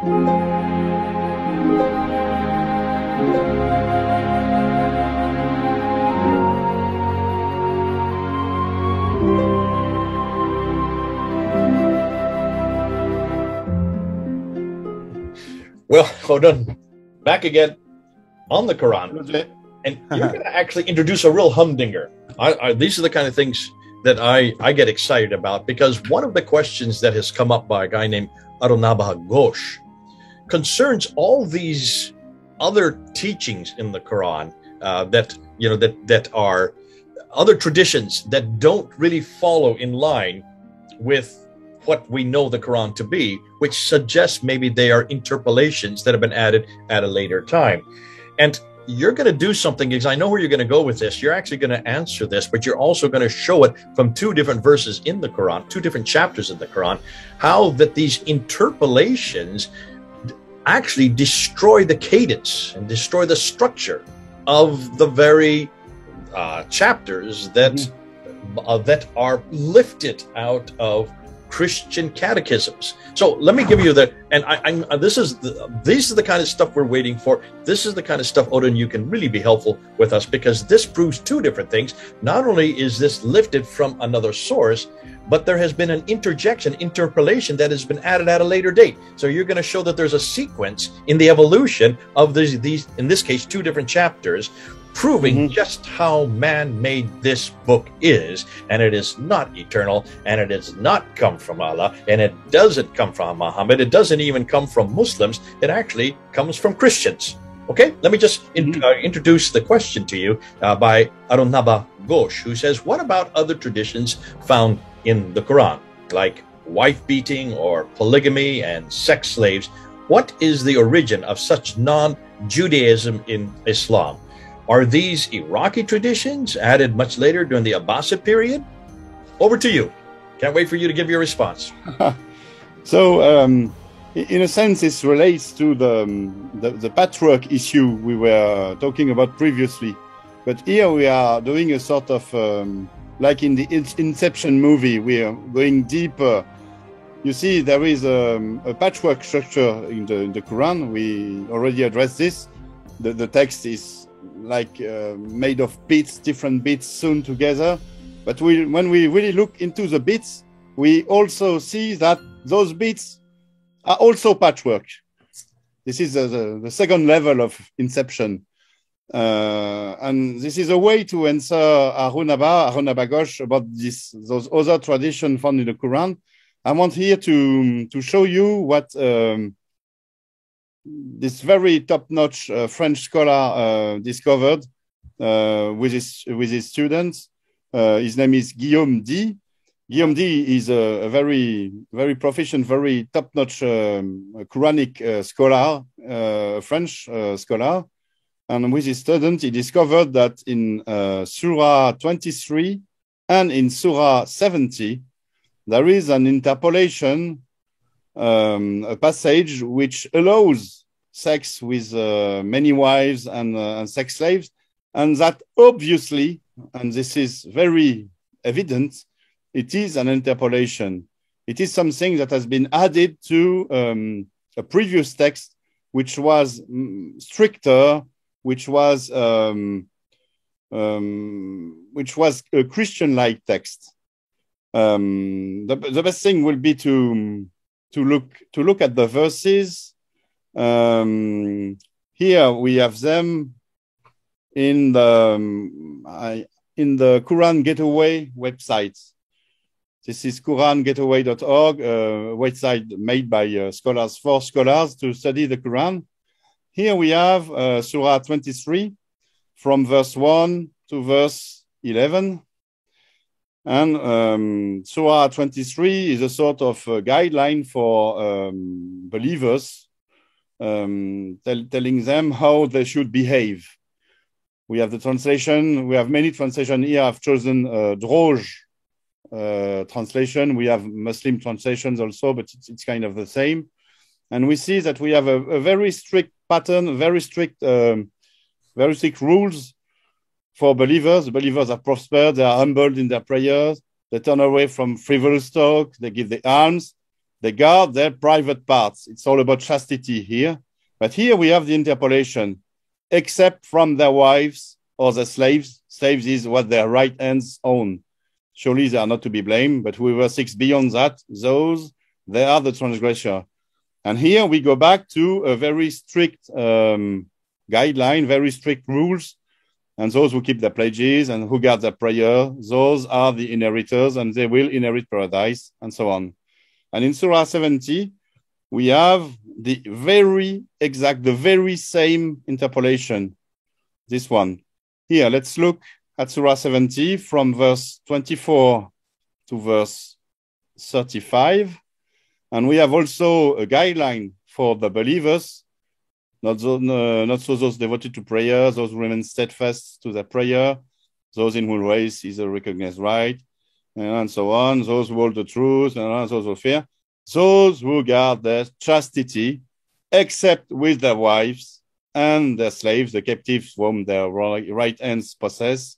Well, Odon, back again on the Quran, and you're going to actually introduce a real humdinger. These are the kind of things that I get excited about, because one of the questions that has come up by a guy named Arunabha Ghosh concerns all these other teachings in the Quran that are other traditions that don't really follow in line with what we know the Quran to be, which suggests maybe they are interpolations that have been added at a later time. And you're going to do something, because I know where you're going to go with this. You're actually going to answer this, but you're also going to show it from two different verses in the Quran, two different chapters in the Quran, how that these interpolations actually destroy the cadence and destroy the structure of the very chapters that that are lifted out of Christian catechisms. So let me give you these are the kind of stuff we're waiting for. This is the kind of stuff, Odon, you can really be helpful with us, because this proves two different things. Not only is this lifted from another source, but there has been an interpolation that has been added at a later date. So you're going to show that there's a sequence in the evolution of these in this case, two different chapters, proving just how man-made this book is, and it is not eternal, and it does not come from Allah, and it doesn't come from Muhammad. It doesn't even come from Muslims. It actually comes from Christians. Okay, let me just introduce the question to you by Arunabha Ghosh, who says, what about other traditions found in the Quran, like wife beating or polygamy and sex slaves? What is the origin of such non-Judaism in Islam? Are these Iraqi traditions added much later during the Abbasid period? Over to you. Can't wait for you to give your response. So, in a sense, this relates to the patchwork issue we were talking about previously. But here we are doing a sort of, like in the Inception movie, we are going deeper. You see, there is a patchwork structure in the Quran. We already addressed this. The text is like made of bits, different bits sewn together. But when we really look into the bits, we also see that those bits are also patchwork. This is the second level of Inception. And this is a way to answer Arunabha Ghosh about those other traditions found in the Quran. I want here to show you what this very top-notch French scholar discovered with his students. His name is Guillaume Dye. Guillaume Dye is a very, very proficient, very top-notch Quranic scholar, French scholar. And with his students, he discovered that in Surah 23 and in Surah 70, there is an interpolation, a passage which allows sex with many wives and sex slaves, and that obviously, and this is very evident, it is an interpolation. It is something that has been added to a previous text, which was stricter, which was a Christian-like text. The best thing will be to look at the verses. Here we have them in the Quran Gateway website. This is QuranGateway.org, a website made by scholars for scholars to study the Quran. Here we have Surah 23 from verse 1 to verse 11. And Surah 23 is a sort of guideline for believers, telling them how they should behave. We have the translation. We have many translations here. I've chosen Droj translation. We have Muslim translations also, but it's kind of the same. And we see that we have a very strict pattern, very strict rules for believers. The believers are prospered. They are humbled in their prayers. They turn away from frivolous talk. They give the alms. They guard their private parts. It's all about chastity here. But here we have the interpolation, except from their wives or the slaves. Slaves is what their right hands own. Surely they are not to be blamed, but whoever seeks beyond that, those, they are the transgressor. And here we go back to a very strict guideline, very strict rules. And those who keep their pledges and who guard their prayer, those are the inheritors and they will inherit paradise and so on. And in Surah 70, we have the very exact, the very same interpolation. This one. Here, let's look at Surah 70 from verse 24 to verse 35. And we have also a guideline for the believers, not so those devoted to prayer, those who remain steadfast to their prayer, those in whose ways is a recognized right, and so on, those who hold the truth, and those who fear, those who guard their chastity, except with their wives and their slaves, the captives whom their right hands possess,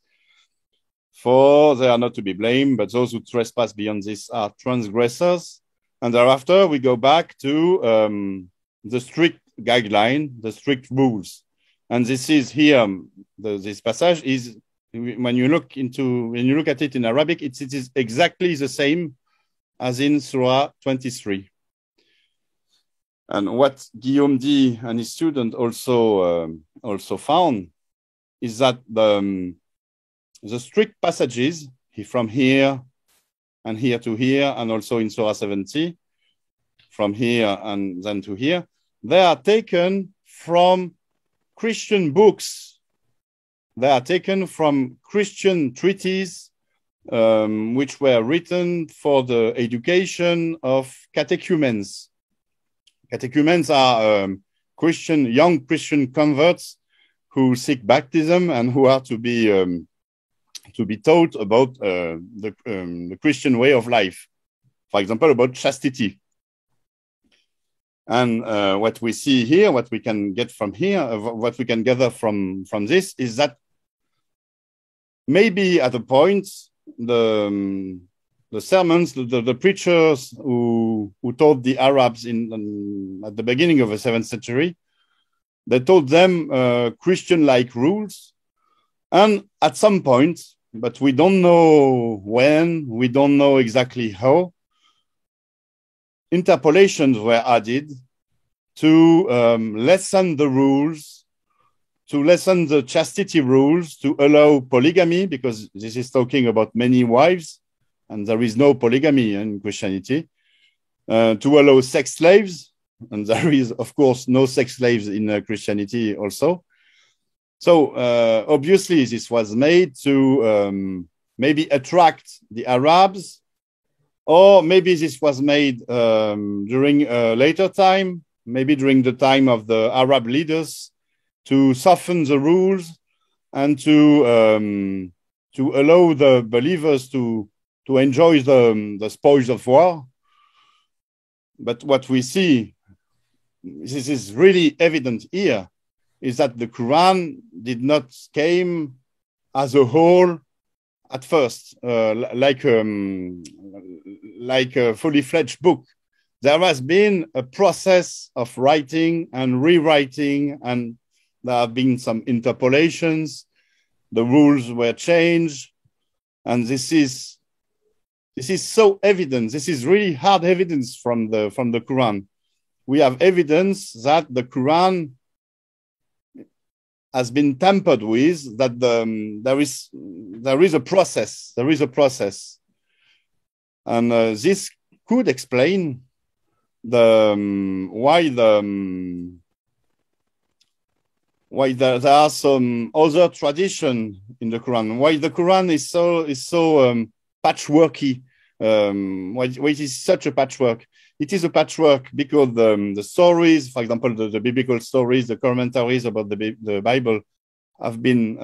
for they are not to be blamed, but those who trespass beyond this are transgressors. And thereafter, we go back to the strict guideline, the strict rules. And this is here, this passage is, when you look at it in Arabic, it is exactly the same as in Surah 23. And what Guillaume Dye and his student also found is that the strict passages from here and here to here, and also in Surah 70, from here and then to here, they are taken from Christian books. They are taken from Christian treatises, which were written for the education of catechumens. Catechumens are young Christian converts who seek baptism and who are to be taught about the Christian way of life. For example, about chastity. And what we see here, what we can get from here, what we can gather from this is that maybe at a point, the sermons, the preachers who taught the Arabs at the beginning of the 7th century, they taught them Christian-like rules. And at some point, but we don't know when, we don't know exactly how, interpolations were added to lessen the rules, to lessen the chastity rules, to allow polygamy, because this is talking about many wives, and there is no polygamy in Christianity, to allow sex slaves, and there is, of course, no sex slaves in Christianity also. So obviously this was made to maybe attract the Arabs, or maybe this was made during a later time, maybe during the time of the Arab leaders, to soften the rules and to allow the believers to enjoy the spoils of war. But what we see, this is really evident here, is that the Quran did not came as a whole at first, like a fully fledged book. There has been a process of writing and rewriting, and there have been some interpolations. The rules were changed, and this is so evident. This is really hard evidence from the Quran. We have evidence that the Quran has been tampered with, that there is a process. There is a process. And this could explain why there are some other tradition in the Quran, why the Quran is so patchworky, why it is such a patchwork. It is a patchwork because the stories, for example, the biblical stories, the commentaries about the Bible have been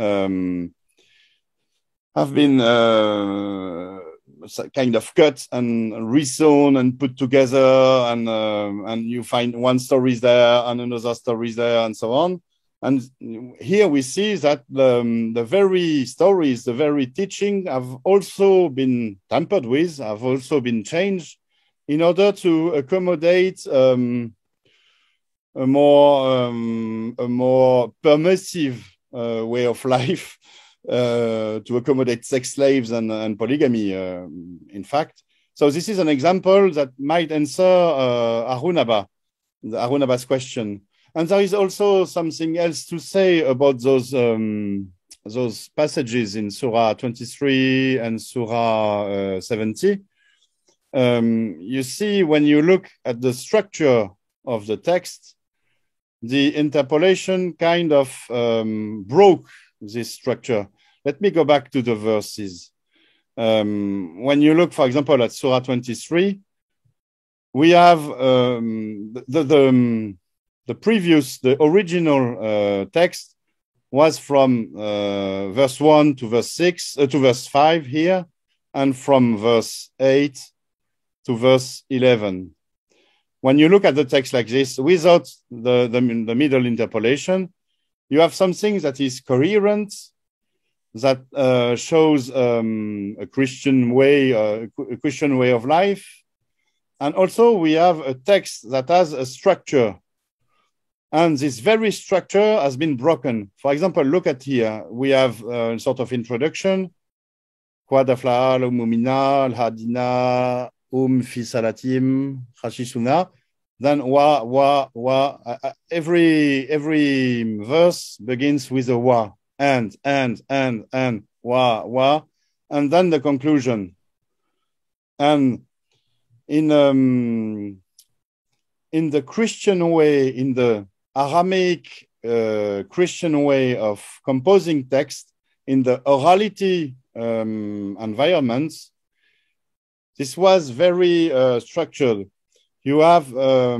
kind of cut and resewn and put together, and you find one story there and another story there and so on. And here we see that the very stories, the very teaching have also been tampered with, have also been changed in order to accommodate a more permissive way of life, to accommodate sex slaves and polygamy, in fact. So this is an example that might answer Arunaba's question. And there is also something else to say about those passages in Surah 23 and Surah 70. You see, when you look at the structure of the text, the interpolation kind of broke this structure. Let me go back to the verses. When you look, for example, at Surah 23, we have the original text was from verse 1 to verse 6, to verse 5 here, and from verse 8 to verse 11. When you look at the text like this, without the middle interpolation, you have something that is coherent, that shows a Christian way of life. And also we have a text that has a structure. And this very structure has been broken. For example, look at here. We have a sort of introduction. Qad aflaha al-mu'mina al-hadina fi salatim khashisuna. Then every verse begins with a wa, and wa, and then the conclusion. And in the Christian way, in the Aramaic Christian way of composing text, in the orality environments, this was very structured. You have, for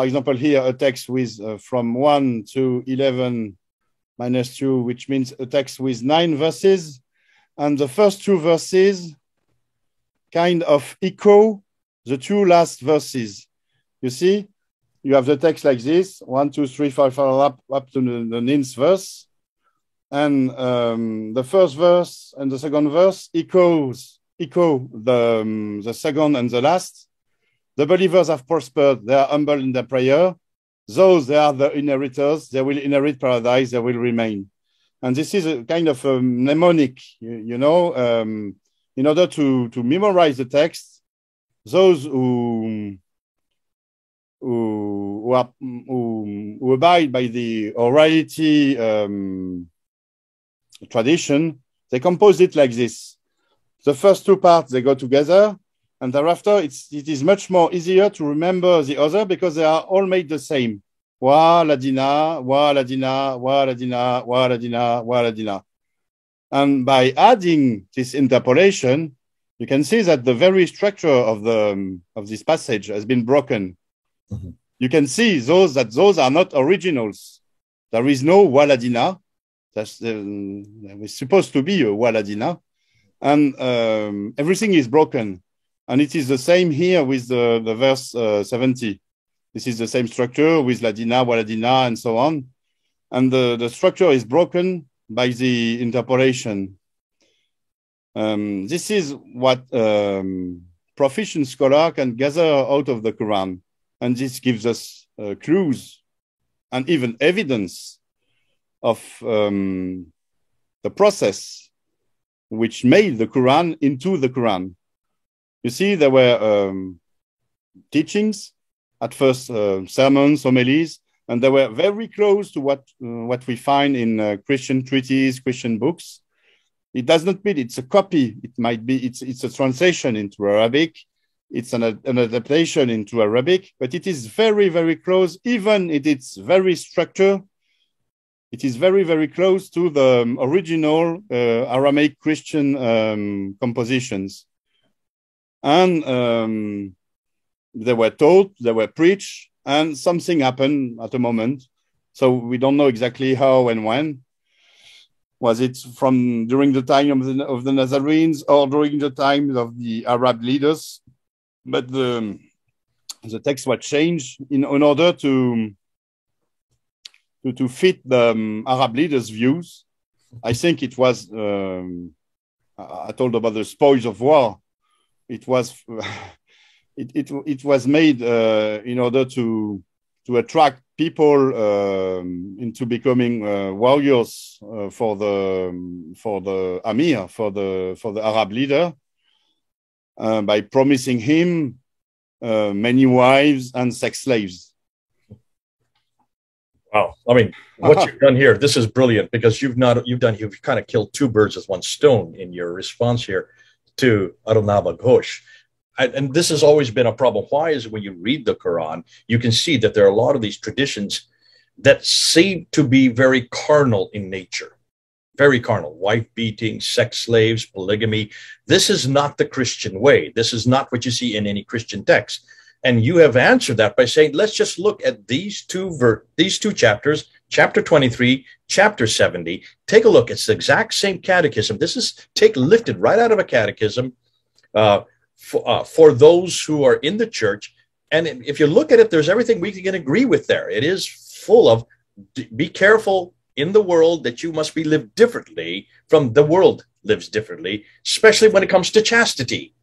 example, here a text with from 1 to 11 minus 2, which means a text with 9 verses. And the first 2 verses kind of echo the 2 last verses. You see, you have the text like this, 1, 2, 3, 4, 5, up to the 9th verse. And the first verse and the second verse echo the second and the last. The believers have prospered, they are humble in their prayer. Those, they are the inheritors, they will inherit paradise, they will remain. And this is a kind of a mnemonic, you know, in order to memorize the text. Those who abide by the orality tradition, they compose it like this. The first 2 parts, they go together, and thereafter it is much more easier to remember the other because they are all made the same. Wa ladina, wa ladina, wa ladina, wa ladina, wa ladina. And by adding this interpolation, you can see that the very structure of this passage has been broken. Mm-hmm. You can see those are not originals. There is no waladina. There was supposed to be a waladina. And everything is broken. And it is the same here with the verse 70. This is the same structure with ladina, waladina, and so on. And the structure is broken by the interpolation. This is what proficient scholar can gather out of the Quran. And this gives us clues and even evidence of the process which made the Quran into the Quran. You see, there were teachings, at first sermons, homilies, and they were very close to what we find in Christian treatises, Christian books. It does not mean it's a copy. It might be, it's a translation into Arabic. It's an adaptation into Arabic, but it is very, very close, even in its very structure. It is very, very close to the original Aramaic Christian compositions. And they were taught, they were preached, and something happened at a moment. So we don't know exactly how and when. Was it from during the time of the Nazarenes or during the time of the Arab leaders? But the text was changed in order to fit the Arab leaders' views. I think it was, I told about the spoils of war. it was it was made in order to attract people into becoming warriors for the Amir, for the Arab leader, by promising him many wives and sex slaves. Wow. I mean, what you've done here, this is brilliant, because you've kind of killed two birds with one stone in your response here to Odon Ghosh. And this has always been a problem. Why is when you read the Quran, you can see that there are a lot of these traditions that seem to be very carnal in nature. Very carnal. Wife beating, sex slaves, polygamy. This is not the Christian way. This is not what you see in any Christian text. And you have answered that by saying, let's just look at these two chapters, chapter 23, chapter 70. Take a look. It's the exact same catechism. This is lifted right out of a catechism for those who are in the church. And if you look at it, there's everything we can agree with there. It is full of, be careful in the world that you must be lived differently from the world lives differently, especially when it comes to chastity.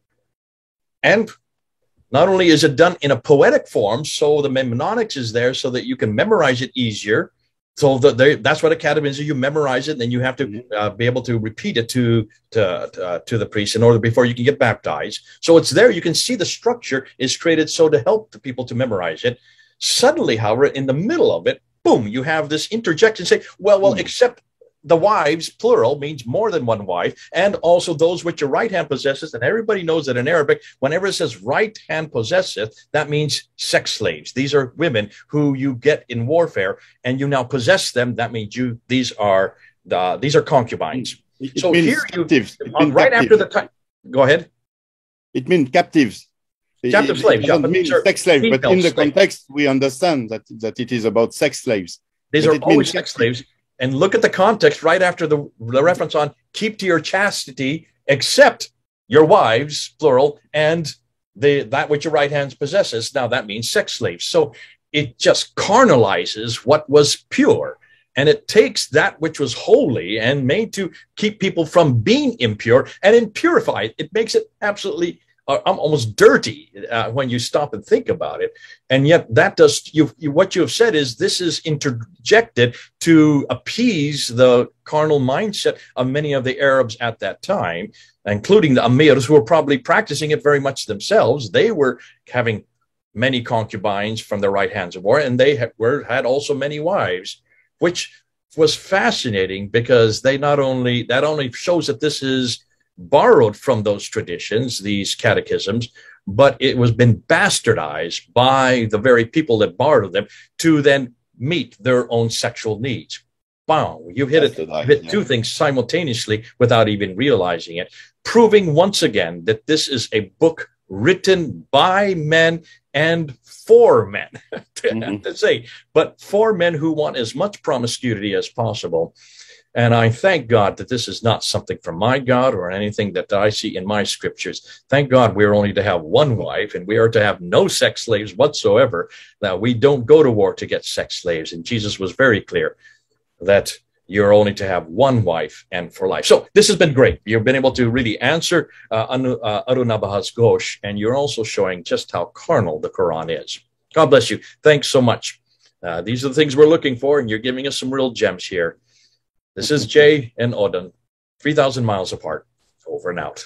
And not only is it done in a poetic form, so the mnemonics is there so that you can memorize it easier. So that's what academies are. You memorize it, and then you have to be able to repeat it to the priest in order before you can get baptized. So it's there. You can see the structure is created so to help the people to memorize it. Suddenly, however, in the middle of it, boom, you have this interjection. Say, well, except the wives, plural, means more than one wife, and also those which your right hand possesses. And everybody knows that in Arabic, whenever it says right hand possesseth, that means sex slaves. These are women who you get in warfare, and you now possess them. That means these are concubines. So here captives. Right after the time, go ahead. It means captives. Captive slaves. It doesn't mean sex slaves, but in the context, we understand that it is about sex slaves. These are always sex slaves. And look at the context right after the reference on keep to your chastity, except your wives, plural, and that which your right hand possesses. Now that means sex slaves. So it just carnalizes what was pure. And it takes that which was holy and made to keep people from being impure and impurify it. It makes it absolutely almost dirty when you stop and think about it. And yet that does what you have said is this is interjected to appease the carnal mindset of many of the Arabs at that time, including the Amirs, who were probably practicing it very much themselves. They were having many concubines from their right hands of war, and they had also many wives, which was fascinating because that only shows that this is borrowed from those traditions, these catechisms, but it was been bastardized by the very people that borrowed them to then meet their own sexual needs. Wow, you hit two things simultaneously without even realizing it, proving once again that this is a book written by men and for men, to say, but for men who want as much promiscuity as possible. And I thank God that this is not something from my God or anything that I see in my scriptures. Thank God we're only to have one wife, and we are to have no sex slaves whatsoever. Now, we don't go to war to get sex slaves. And Jesus was very clear that you're only to have one wife and for life. So this has been great. You've been able to really answer Odon Ghosh, and you're also showing just how carnal the Quran is. God bless you. Thanks so much. These are the things we're looking for, and you're giving us some real gems here. This is Jay and Odon, 3,000 miles apart. Over and out.